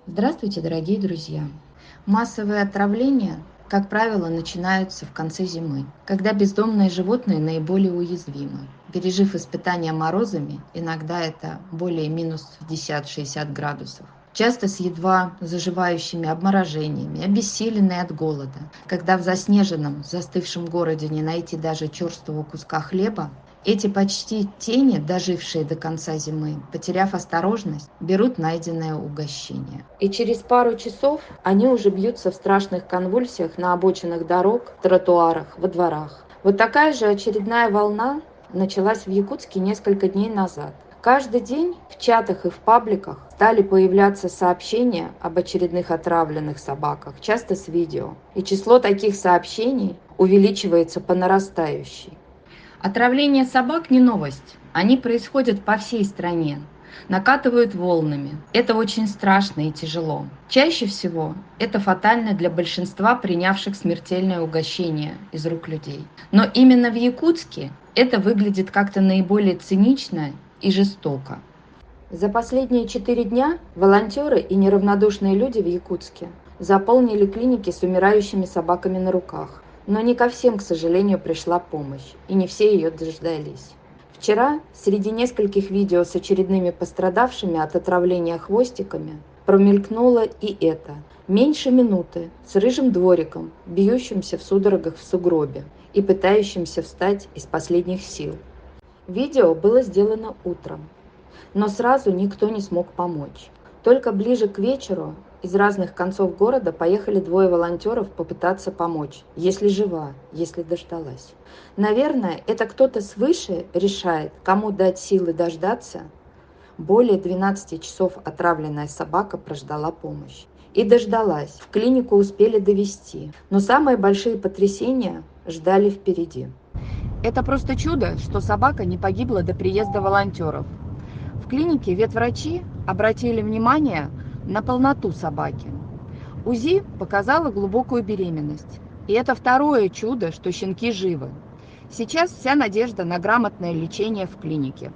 Здравствуйте, дорогие друзья! Массовые отравления, как правило, начинаются в конце зимы, когда бездомные животные наиболее уязвимы. Пережив испытания морозами, иногда это более минус 50-60 градусов, часто с едва заживающими обморожениями, обессиленные от голода, когда в заснеженном, застывшем городе не найти даже черствого куска хлеба, эти почти тени, дожившие до конца зимы, потеряв осторожность, берут найденное угощение. И через пару часов они уже бьются в страшных конвульсиях на обочинах дорог, тротуарах, во дворах. Вот такая же очередная волна началась в Якутске несколько дней назад. Каждый день в чатах и в пабликах стали появляться сообщения об очередных отравленных собаках, часто с видео. И число таких сообщений увеличивается по нарастающей. Отравление собак не новость. Они происходят по всей стране, накатывают волнами. Это очень страшно и тяжело. Чаще всего это фатально для большинства принявших смертельное угощение из рук людей. Но именно в Якутске это выглядит как-то наиболее цинично и жестоко. За последние 4 дня волонтеры и неравнодушные люди в Якутске заполнили клиники с умирающими собаками на руках. Но не ко всем, к сожалению, пришла помощь, и не все ее дождались. Вчера среди нескольких видео с очередными пострадавшими от отравления хвостиками промелькнуло и это. Меньше минуты с рыжим двориком, бьющимся в судорогах в сугробе и пытающимся встать из последних сил. Видео было сделано утром, но сразу никто не смог помочь. Только ближе к вечеру из разных концов города поехали двое волонтеров попытаться помочь, если жива, если дождалась. Наверное, это кто-то свыше решает, кому дать силы дождаться. Более 12 часов отравленная собака прождала помощь. И дождалась, в клинику успели довести, но самые большие потрясения ждали впереди. Это просто чудо, что собака не погибла до приезда волонтеров. В клинике ветврачи обратили внимание на полноту собаки. УЗИ показало глубокую беременность. И это второе чудо, что щенки живы. Сейчас вся надежда на грамотное лечение в клинике.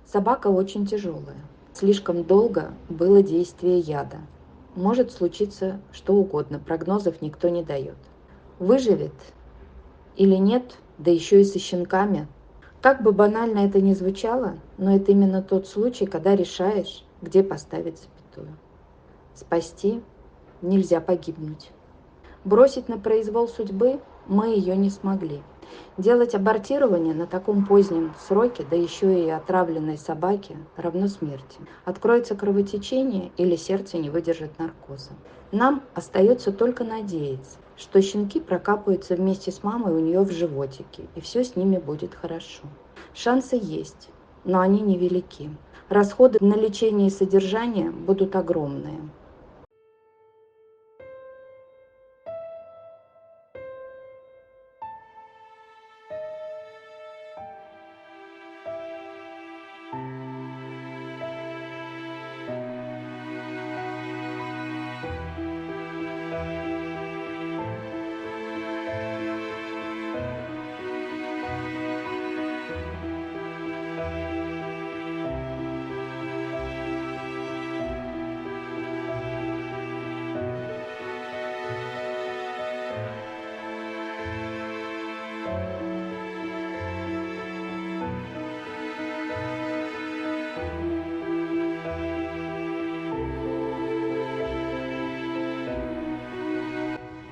Собака очень тяжелая. Слишком долго было действие яда. Может случиться что угодно, прогнозов никто не дает. Выживет или нет, да еще и со щенками. Как бы банально это ни звучало, но это именно тот случай, когда решаешь, где поставить запятую. Спасти нельзя погибнуть. Бросить на произвол судьбы мы ее не смогли. Делать абортирование на таком позднем сроке, да еще и отравленной собаке, равно смерти. Откроется кровотечение или сердце не выдержит наркоза. Нам остается только надеяться, что щенки прокапаются вместе с мамой у нее в животике, и все с ними будет хорошо. Шансы есть, но они невелики. Расходы на лечение и содержание будут огромные.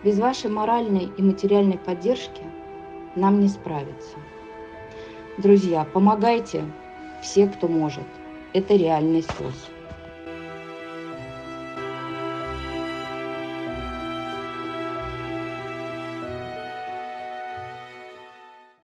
Без вашей моральной и материальной поддержки нам не справиться. Друзья, помогайте все, кто может. Это реальный СОС.